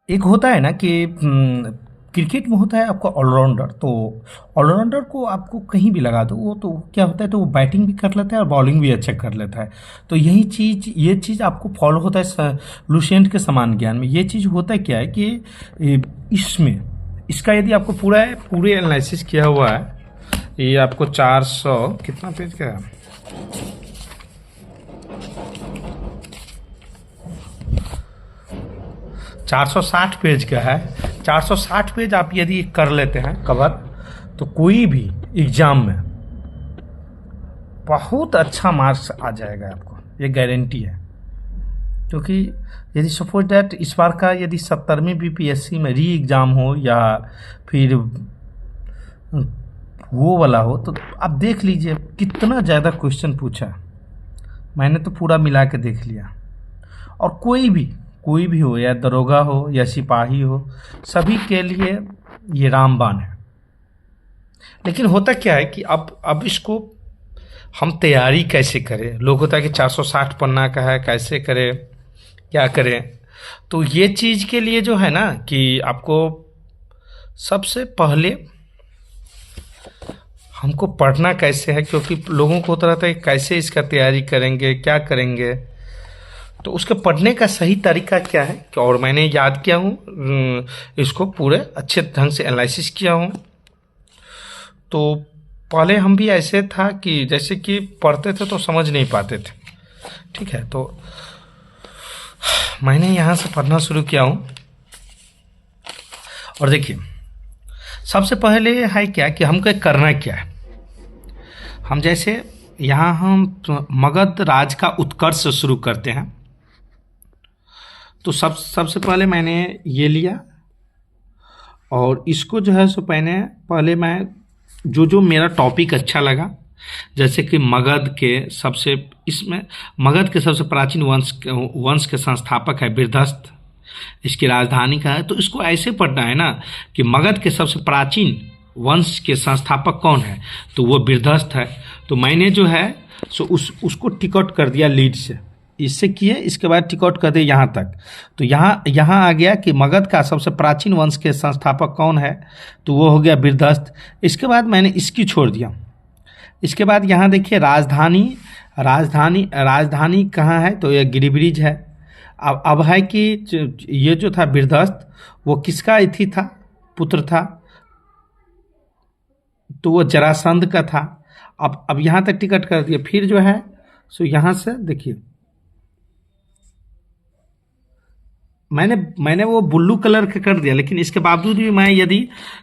एक होता है ना कि क्रिकेट में होता है आपका ऑलराउंडर। तो ऑलराउंडर को आपको कहीं भी लगा दो, वो तो क्या होता है, तो वो बैटिंग भी कर लेता है और बॉलिंग भी अच्छा कर लेता है। तो ये चीज़ आपको फॉलो होता है लुसेंट के समान ज्ञान में। ये चीज़ होता है क्या है कि इसमें इसका यदि आपको पूरे एनालिसिस किया हुआ है। ये आपको 400 कितना पेज का है, 460 पेज का है। 460 पेज आप यदि कर लेते हैं कवर, तो कोई भी एग्जाम में बहुत अच्छा मार्क्स आ जाएगा आपको, ये गारंटी है। क्योंकि यदि सपोज दैट इस बार का यदि 70वीं बीपीएससी में री एग्ज़ाम हो या फिर वो वाला हो, तो आप देख लीजिए कितना ज़्यादा क्वेश्चन पूछा। मैंने तो पूरा मिला के देख लिया। और कोई भी हो, या दरोगा हो या सिपाही हो, सभी के लिए ये रामबाण है। लेकिन होता क्या है कि अब इसको हम तैयारी कैसे करें। लोग होता है कि 460 पन्ना का है, कैसे करें, क्या करें। तो ये चीज़ के लिए जो है ना कि आपको सबसे पहले हमको पढ़ना कैसे है, क्योंकि लोगों को होता रहता है कि कैसे इसका तैयारी करेंगे, क्या करेंगे। तो उसके पढ़ने का सही तरीका क्या है, और मैंने याद किया हूँ, इसको पूरे अच्छे ढंग से एनालिसिस किया हूँ। तो पहले हम भी ऐसे था कि जैसे कि पढ़ते थे तो समझ नहीं पाते थे, ठीक है। तो मैंने यहाँ से पढ़ना शुरू किया हूँ। और देखिए, सबसे पहले है क्या कि हमको करना क्या है। हम जैसे यहाँ हम मगध राज का उत्कर्ष शुरू करते हैं। तो सबसे पहले मैंने ये लिया, और इसको जो है सो पहले मैं जो मेरा टॉपिक अच्छा लगा, जैसे कि मगध के सबसे प्राचीन वंश के संस्थापक है बिरधस्त, इसकी राजधानी का है। तो इसको ऐसे पढ़ना है ना कि मगध के सबसे प्राचीन वंश के संस्थापक कौन है, तो वो बिरधस्त है। तो मैंने जो है सो उसको टिकट कर दिया लीड से, इससे किए, इसके बाद टिकट कर दिया यहाँ तक। तो यहाँ आ गया कि मगध का सबसे प्राचीन वंश के संस्थापक कौन है, तो वो हो गया बिरधस्त। इसके बाद मैंने इसकी छोड़ दिया। इसके बाद यहाँ देखिए राजधानी कहाँ है, तो ये गिरिब्रिज है। अब है कि ये जो था बिरधस्त, वो किसका अतिथि था, पुत्र था, तो वो जरासंध का था। अब यहाँ तक टिकट कर दिया। फिर जो है सो यहाँ से देखिए, मैंने वो ब्लू कलर का कर दिया। लेकिन इसके बावजूद भी मैं यदि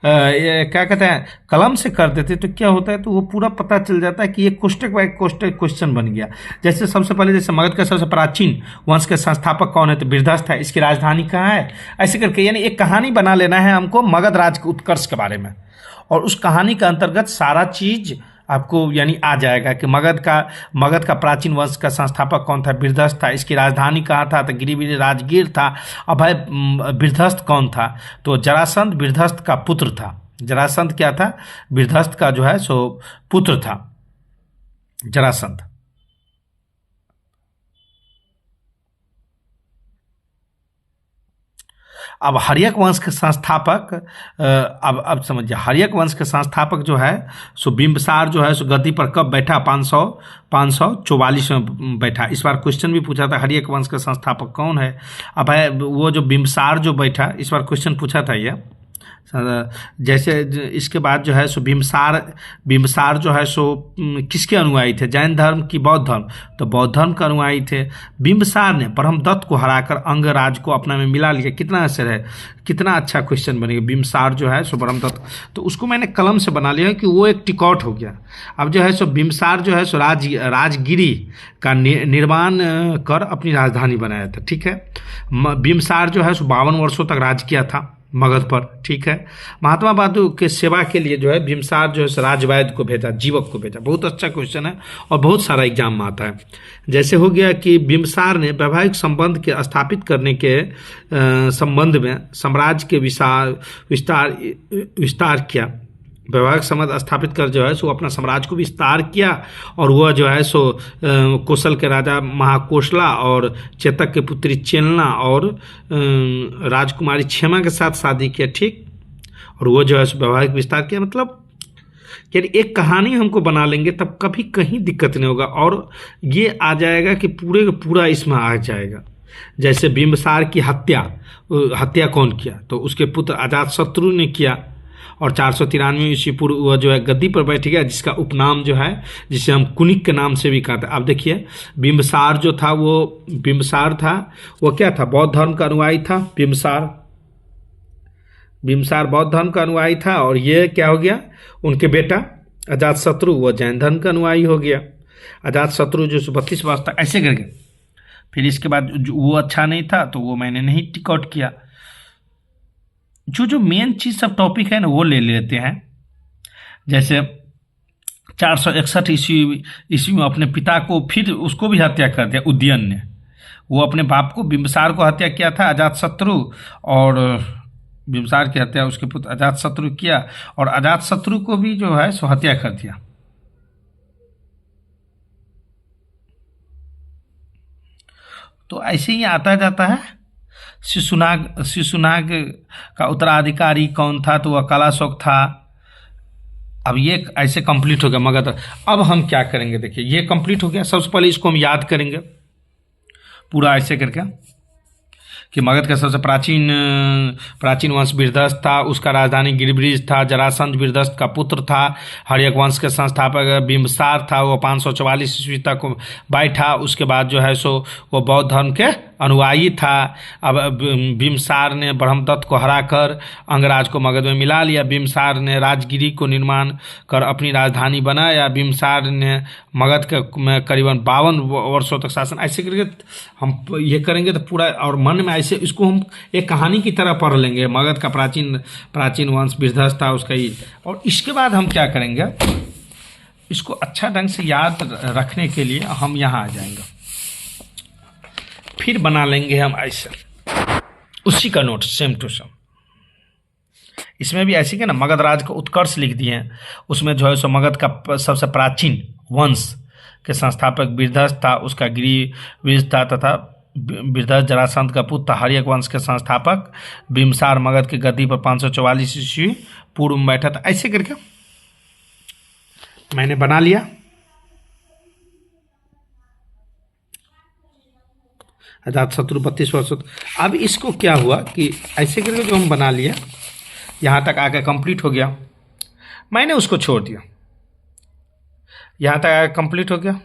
क्या कहते हैं कलम से कर देते तो क्या होता है, तो वो पूरा पता चल जाता है कि ये कोष्टक बाय कोष्टक क्वेश्चन बन गया। जैसे सबसे पहले जैसे मगध का सबसे प्राचीन वंश के संस्थापक कौन है, तो बिरधस्त है, इसकी राजधानी कहाँ है, ऐसे करके यानी एक कहानी बना लेना है हमको मगध राज के उत्कर्ष के बारे में। और उस कहानी के अंतर्गत सारा चीज आपको यानी आ जाएगा कि मगध का प्राचीन वंश का संस्थापक कौन था, बिरधस्त था, इसकी राजधानी कहाँ था, तो गिरिवीर राजगीर था। अब है बिरधस्त कौन था, तो जरासंध बिरधस्त का पुत्र था। जरासंध क्या था, बिरधस्त का जो है सो पुत्र था जरासंध। अब हर्यक वंश के संस्थापक अब समझिए, हर्यक वंश के संस्थापक जो है सो बिंबसार जो है सो गद्दी पर कब बैठा, 544 में बैठा। इस बार क्वेश्चन भी पूछा था हर्यक वंश का संस्थापक कौन है। अब है वो जो बिंबसार जो बैठा, इस बार क्वेश्चन पूछा था ये। जैसे इसके बाद जो है सो बिंबसार जो है सो किसके अनुयायी थे, जैन धर्म की बौद्ध धर्म, तो बौद्ध धर्म के अनुयायी थे। बिंबसार ने ब्रह्मदत्त को हराकर अंगराज को अपना में मिला लिया। कितना असर है, कितना अच्छा क्वेश्चन बनेगा। बिंबसार जो है सो ब्रह्मदत्त, तो उसको मैंने कलम से बना लिया कि वो एक टिकॉट हो गया। अब जो है सो बिंबसार जो है सो राजगिरी का निर्माण कर अपनी राजधानी बनाया था, ठीक है। बिंबसार जो है सो 52 वर्षों तक राज किया था मगध पर, ठीक है। महात्मा बादू के सेवा के लिए जो है बिंबसार जो है राजवैद्य को भेजा, जीवक को भेजा। बहुत अच्छा क्वेश्चन है और बहुत सारा एग्जाम में आता है। जैसे हो गया कि बिंबसार ने वैवाहिक संबंध के स्थापित करने के संबंध में साम्राज्य के विस्तार किया। वैवाहिक संबंध स्थापित कर जो है सो अपना साम्राज्य को विस्तार किया, और वह जो है सो कौशल के राजा महाकोशला और चेतक के पुत्री चेलना और राजकुमारी क्षेमा के साथ शादी किया, ठीक। और वो जो है सो वैवाहिक विस्तार किया, मतलब यानी एक कहानी हमको बना लेंगे तब कभी कहीं दिक्कत नहीं होगा, और ये आ जाएगा कि पूरे का पूरा इसमें आ जाएगा। जैसे बिंबिसार की हत्या कौन किया, तो उसके पुत्र अजातशत्रु ने किया, और 493 ईस्वी पूर्व वह जो है गद्दी पर बैठ गया, जिसका उपनाम जो है, जिसे हम कुनिक के नाम से भी कहते हैं। आप देखिए बिंबिसार जो था, वो बिंबिसार था, वो क्या था, बौद्ध धर्म का अनुयायी था। बिंबिसार बौद्ध धर्म का अनुयायी था, और ये क्या हो गया, उनके बेटा अजातशत्रु वो जैन धर्म का अनुयायी हो गया। अजातशत्रु जो 32 वर्ष तक ऐसे करके, फिर इसके बाद वो अच्छा नहीं था तो वो मैंने नहीं टिक आउट किया। जो मेन चीज सब टॉपिक है ना वो ले लेते हैं। जैसे 461 ईस्वी में अपने पिता को, फिर उसको भी हत्या कर दिया उदयन ने। वो अपने बाप को, बिंबिसार को हत्या किया था अजातशत्रु, और बिंबिसार की हत्या उसके पुत्र अजातशत्रु किया, और अजातशत्रु को भी जो है सो हत्या कर दिया। तो ऐसे ही आता जाता है। शिशुनाग का उत्तराधिकारी कौन था, तो वह कलाशोक था। अब ये ऐसे कंप्लीट हो गया मगध। अब हम क्या करेंगे, देखिए ये कंप्लीट हो गया। सबसे पहले इसको हम याद करेंगे पूरा ऐसे करके कि मगध का सबसे प्राचीन वंश बिरदस्त था, उसका राजधानी गिरिब्रिज था। जरासंध बिरदस्त का पुत्र था। हर्यक वंश के संस्थापक बिंबिसार था, वो 544 ईस्वी तक बैठा। उसके बाद जो है सो वो बौद्ध धर्म के अनुयायी था। अब बिंबिसार ने ब्रह्मदत्त को हराकर अंगराज को मगध में मिला लिया। बिंबिसार ने राजगिरी को निर्माण कर अपनी राजधानी बनाया। बिंबिसार ने मगध के में करीबन 52 वर्षों तक शासन। ऐसे करके हम ये करेंगे तो पूरा, और मन में ऐसे इसको हम एक कहानी की तरह पढ़ लेंगे। मगध का प्राचीन वंश बिरदस्त था उसका ही। और इसके बाद हम क्या करेंगे, इसको अच्छा ढंग से याद रखने के लिए हम यहाँ आ जाएंगे, फिर बना लेंगे हम ऐसे उसी का नोट सेम टू सेम। इसमें भी ऐसे के ना मगध राज का उत्कर्ष लिख दिए हैं। उसमें जो है सो मगध का सबसे प्राचीन वंश के संस्थापक बिरदस्त था, उसका गिरिब्रिज था, तथा बिरदस्त जरासंध का पुत्र हर्यक वंश के संस्थापक बिंबिसार मगध की गद्दी पर 544 ईस्वी पूर्व में बैठा था। ऐसे करके मैंने बना लिया। अजातशत्रु 32 वर्ष। अब इसको क्या हुआ कि ऐसे करके जो हम बना लिया, यहाँ तक आकर कंप्लीट हो गया, मैंने उसको छोड़ दिया। यहाँ तक आकर कंप्लीट हो गया,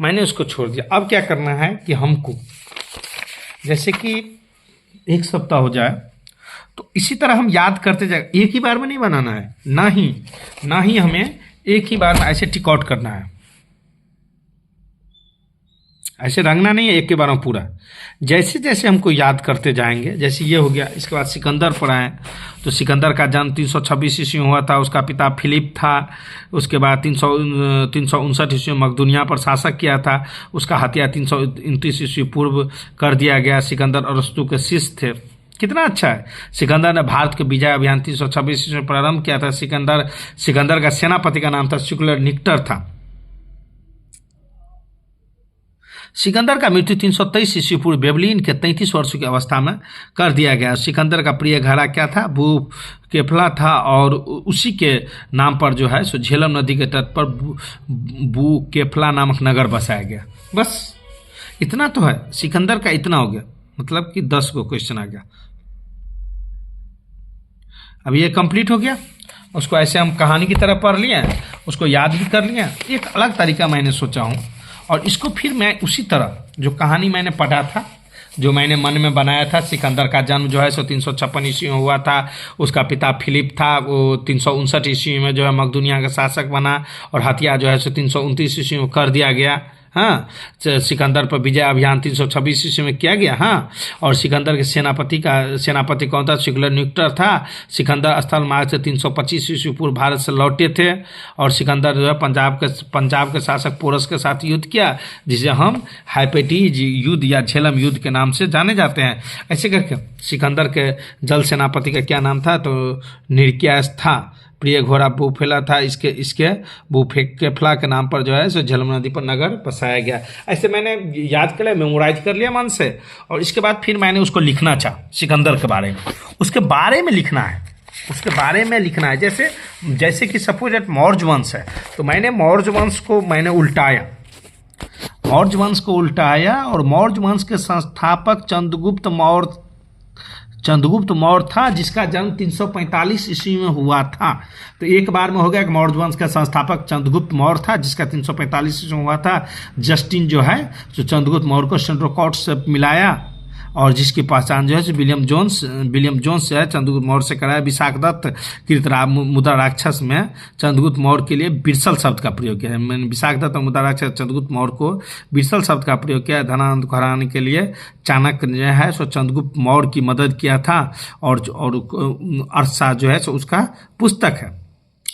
मैंने उसको छोड़ दिया। अब क्या करना है कि हमको जैसे कि एक सप्ताह हो जाए तो इसी तरह हम याद करते जाए। एक ही बार में नहीं बनाना है, ना ही हमें एक ही बार में ऐसे टिक आउट करना है, ऐसे रंगना नहीं है एक के बार में पूरा। जैसे जैसे हमको याद करते जाएंगे, जैसे ये हो गया। इसके बाद सिकंदर पर आए तो सिकंदर का जन्म 326 ईस्वी में हुआ था। उसका पिता फिलिप था। उसके बाद 359 ईस्वी में मकदूनिया पर शासक किया था। उसका हत्या 329 ईस्वी पूर्व कर दिया गया। सिकंदर अरस्तु के शिष्य थे। कितना अच्छा है। सिकंदर ने भारत के विजय अभियान 326 ईस्वी में प्रारंभ किया था। सिकंदर का सेनापति का नाम था शुक्ल निक्टर था। सिकंदर का मृत्यु 323 ईस्वी पूर्व बेबलीन के 33 वर्षों की अवस्था में कर दिया गया। सिकंदर का प्रिय घड़ा क्या था, बू केफला था, और उसी के नाम पर जो है सो झेलम नदी के तट पर बू केफला नामक नगर बसाया गया। बस इतना तो है। सिकंदर का इतना हो गया, मतलब कि 10 को क्वेश्चन आ गया। अब ये कंप्लीट हो गया। उसको ऐसे हम कहानी की तरह पढ़ लिए, उसको याद भी कर लिया। एक अलग तरीका मैंने सोचा हूँ, और इसको फिर मैं उसी तरह जो कहानी मैंने पढ़ा था, जो मैंने मन में बनाया था। सिकंदर का जन्म जो है सो 356 ईस्वी में हुआ था। उसका पिता फिलिप था, वो 359 ईस्वी में जो है मकदूनिया का शासक बना, और हत्या जो है सो 329 ईस्वी में कर दिया गया। हाँ, सिकंदर पर विजय अभियान 326 ईस्वी में किया गया। हाँ, और सिकंदर के सेनापति कौन था, शुक्ल निक्टर था। सिकंदर स्थल मार्ग से 325 ईस्वी पूर्व भारत से लौटे थे, और सिकंदर जो है पंजाब के शासक पोरस के साथ युद्ध किया, जिसे हम हाइपेटिज युद्ध या झेलम युद्ध के नाम से जाने जाते हैं। ऐसे करके सिकंदर के जल सेनापति का क्या नाम था, तो निर्क्यास था। प्रिय घोड़ा बुफेला था, इसके इसके बुफेकेफला के नाम पर जो है सो झेलम नदी पर नगर बसाया गया। ऐसे मैंने याद कर लिया, मेमोराइज कर लिया मन से, और इसके बाद फिर मैंने उसको लिखना चाहा सिकंदर के बारे में, उसके बारे में लिखना है, उसके बारे में लिखना है। जैसे जैसे कि सपोज एट मौर्य वंश है, तो मैंने मौर्य वंश को मैंने उल्टाया, मौर्य वंश को उल्टाया, और मौर्य वंश के संस्थापक चंद्रगुप्त मौर्य था, जिसका जन्म 345 ईस्वी में हुआ था। तो एक बार में हो गया कि मौर्य वंश का संस्थापक चंद्रगुप्त मौर्य था, जिसका 345 ईस्वी में हुआ था। जस्टिन जो है जो चंद्रगुप्त मौर्य को सेंड्रोकॉट से मिलाया, और जिसकी पहचान जो है विलियम जोन्स से है, चंद्रगुप्त मौर्य से कराया। विशाखदत्त कृतराज मुद्रा राक्षस में चंद्रगुप्त मौर्य के लिए बिरसल शब्द का प्रयोग किया है। मैंने विशाखदत्त और मुद्रा राक्षस चंद्रगुप्त मौर्य को बिरसल शब्द का प्रयोग किया है। धनानंद को हराने के लिए चाणक्य जो है सो चंद्रगुप्त मौर्य की मदद किया था, और अर्थशास्त्र जो है सो उसका पुस्तक है।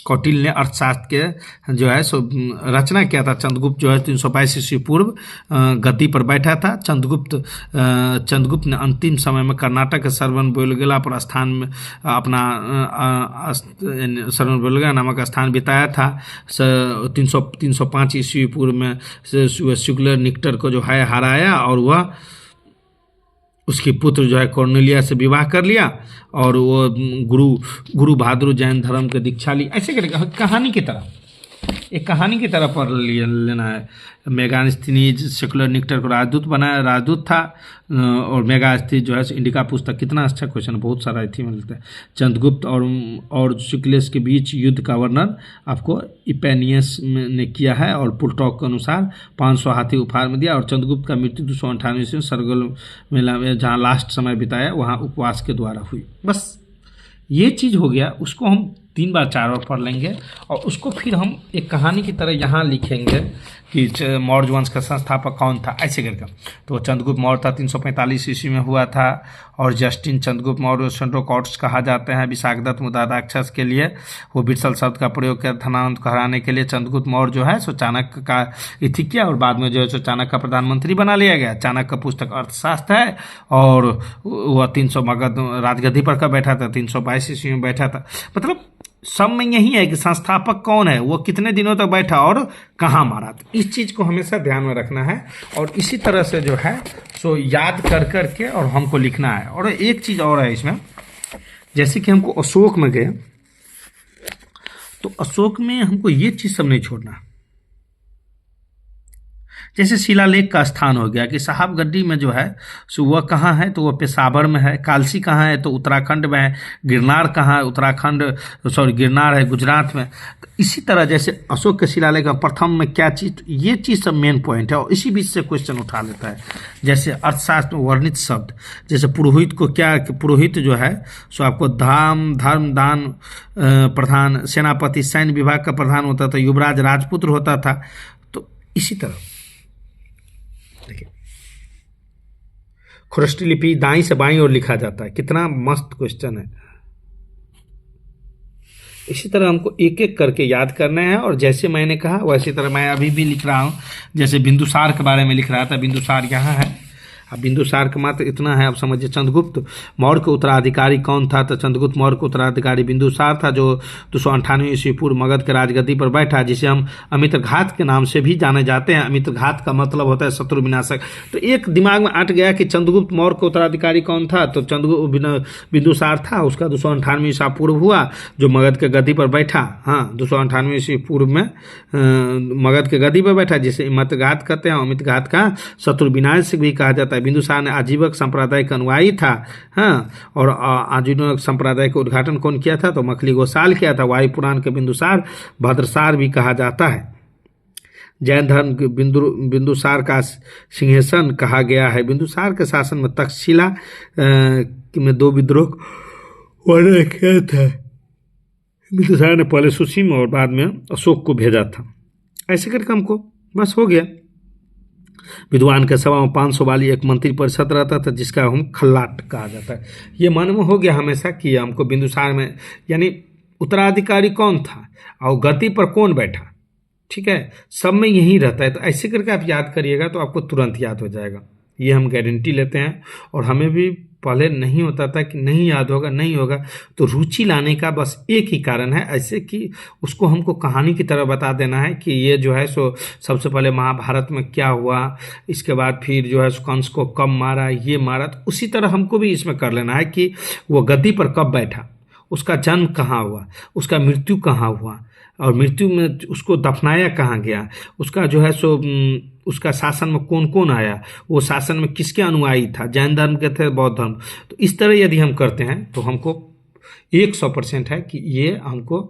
कौटिल्य ने अर्थशास्त्र के जो है सो रचना किया था। चंद्रगुप्त जो है 322 ईस्वी पूर्व गद्दी पर बैठा था। चंद्रगुप्त ने अंतिम समय में कर्नाटक के श्रवणबेलगोला पर स्थान में अपना श्रवणबेलगोला नामक स्थान बिताया था। 305 ईस्वी पूर्व में शुक्ल निकटर को जो है हराया, और वह उसकी पुत्र जो है कॉर्नेलिया से विवाह कर लिया, और वो गुरु बहादुर जैन धर्म के दीक्षा ली। ऐसे करके कहानी की तरह, एक कहानी की तरह पढ़ लेना है। मेगास्थनीज सेकुलर निकटर को राजदूत बनाया, राजदूत था, और मेगास्थनीज जो है इंडिका पुस्तक, कितना अच्छा क्वेश्चन, बहुत सारा इथी मिलता है। चंद्रगुप्त और शुक्लेश के बीच युद्ध का वर्णन आपको इपेनियस ने किया है, और पुलटॉक के अनुसार 500 हाथी उपहार में दिया। और चंद्रगुप्त का मृत्यु 298 ईस्वी में सरगोल मेला में जहाँ लास्ट समय बिताया वहाँ उपवास के द्वारा हुई। बस ये चीज़ हो गया, उसको हम 3 बार 4 बार पढ़ लेंगे, और उसको फिर हम एक कहानी की तरह यहाँ लिखेंगे कि मौर्य वंश का संस्थापक कौन था, ऐसे करके। तो चंद्रगुप्त मौर्य था, 345 ईस्वी में हुआ था, और जस्टिन चंद्रगुप्त मौर्य सेंड्रोकॉट्स कहा जाते हैं। विशाखदत्त मुद्रा राक्षस के लिए वो बिरसल शब्द का प्रयोग किया। धनानंद को हराने के लिए चंद्रगुप्त मौर्य जो है सो चाणक्य का इथि किया, और बाद में जो है सो चाणक्य का प्रधानमंत्री बना लिया गया। चाणक्य का पुस्तक अर्थशास्त्र है, और वह 300 मगध राजगद्दी पर कब बैठा था, 322 ईस्वी में बैठा था। मतलब सब में यही है कि संस्थापक कौन है, वो कितने दिनों तक बैठा और कहाँ मारा। तो इस चीज़ को हमेशा ध्यान में रखना है, और इसी तरह से जो है सो याद कर के और हमको लिखना है। और एक चीज़ और है इसमें, जैसे कि हमको अशोक में गए, तो अशोक में हमको ये चीज़ सब नहीं छोड़ना। जैसे शिलालेख का स्थान हो गया कि साहबगड्डी में जो है सो वह कहाँ है, तो वह पेशावर में है। कालसी कहाँ है, तो उत्तराखंड में है। गिरनार कहाँ है, गिरनार है गुजरात में। तो इसी तरह जैसे अशोक के शिलालेख का प्रथम में क्या चीज़, ये चीज़ सब मेन पॉइंट है, और इसी बीच से क्वेश्चन उठा लेता है। जैसे अर्थशास्त्र में वर्णित शब्द, जैसे पुरोहित को क्या, पुरोहित जो है सो आपको धर्म दान प्रधान, सेनापति सैन्य विभाग का प्रधान होता था, युवराज राजपुत्र होता था। तो इसी तरह खुरष्टी लिपि दाईं से बाईं ओर लिखा जाता है। कितना मस्त क्वेश्चन है। इसी तरह हमको एक एक करके याद करना है, और जैसे मैंने कहा वैसी तरह मैं अभी भी लिख रहा हूँ। जैसे बिंदुसार के बारे में लिख रहा था, बिंदुसार यहाँ है। अब बिंदुसार का मात्र इतना है, आप समझिए। चंद्रगुप्त मौर्य के उत्तराधिकारी कौन था, तो चंद्रगुप्त मौर्य का उत्तराधिकारी बिंदुसार था, जो 298 ईस्वी पूर्व मगध के राजगद्दी पर बैठा, जिसे हम अमित्रघात के नाम से भी जाने जाते हैं। अमित्रघात का मतलब होता है शत्रु विनाशक। तो एक दिमाग में अट गया कि चंद्रगुप्त मौर्य का उत्तराधिकारी कौन था, तो बिंदुसार था। उसका 298 ईसा पूर्व हुआ, जो मगध के गद्दी पर बैठा। हाँ, 298 ईस्वी पूर्व में मगध के गद्दी पर बैठा, जिसे अमित्रघात कहते हैं। अमित्रघात का शत्रु विनाशक भी कहा जाता है। बिंदुसार ने आजीवक संप्रदाय का अनुयायी था। हाँ, और आजीवक संप्रदाय का उद्घाटन कौन किया था, तो मखली गोसाल किया था। वायु पुराण के बिंदुसार भद्रसार भी कहा जाता है। जैन धर्म के बिंदुसार का सिंहासन कहा गया है। बिंदुसार के शासन में तक्षशिला में 2 विद्रोह किया था। बिंदुसार ने पहले सुसीम और बाद में अशोक को भेजा था। ऐसे करके हमको बस हो गया। विद्वान के सभा में 500 वाली एक मंत्री परिषद रहता था, जिसका हम खल्लाट कहा जाता है। ये मन में हो गया हमेशा कि हमको बिंदुसार में यानी उत्तराधिकारी कौन था और गद्दी पर कौन बैठा, ठीक है, सब में यही रहता है। तो ऐसे करके आप याद करिएगा तो आपको तुरंत याद हो जाएगा, ये हम गारंटी लेते हैं। और हमें भी पहले नहीं होता था कि नहीं याद होगा, नहीं होगा। तो रुचि लाने का बस एक ही कारण है, ऐसे कि उसको हमको कहानी की तरह बता देना है कि ये जो है सो सबसे पहले महाभारत में क्या हुआ, इसके बाद फिर जो है सो कंस को कब मारा, ये मारा। तो उसी तरह हमको भी इसमें कर लेना है कि वो गद्दी पर कब बैठा, उसका जन्म कहाँ हुआ, उसका मृत्यु कहाँ हुआ, और मृत्यु में उसको दफनाया कहाँ गया, उसका जो है सो उसका शासन में कौन कौन आया, वो शासन में किसके अनुयायी था, जैन धर्म के थे, बौद्ध धर्म। तो इस तरह यदि हम करते हैं तो हमको 100% है कि ये हमको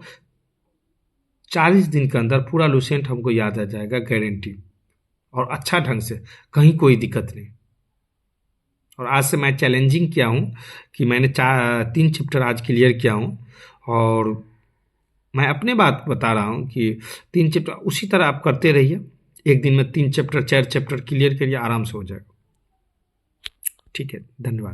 40 दिन के अंदर पूरा लुसेंट हमको याद आ जाएगा, गारंटी, और अच्छा ढंग से, कहीं कोई दिक्कत नहीं। और आज से मैं चैलेंजिंग किया हूँ कि मैंने 3 चैप्टर आज क्लियर किया हूँ, और मैं अपने बात बता रहा हूँ कि 3 चैप्टर उसी तरह आप करते रहिए, एक दिन में 3 चैप्टर 4 चैप्टर क्लियर करिए, आराम से हो जाएगा। ठीक है, धन्यवाद।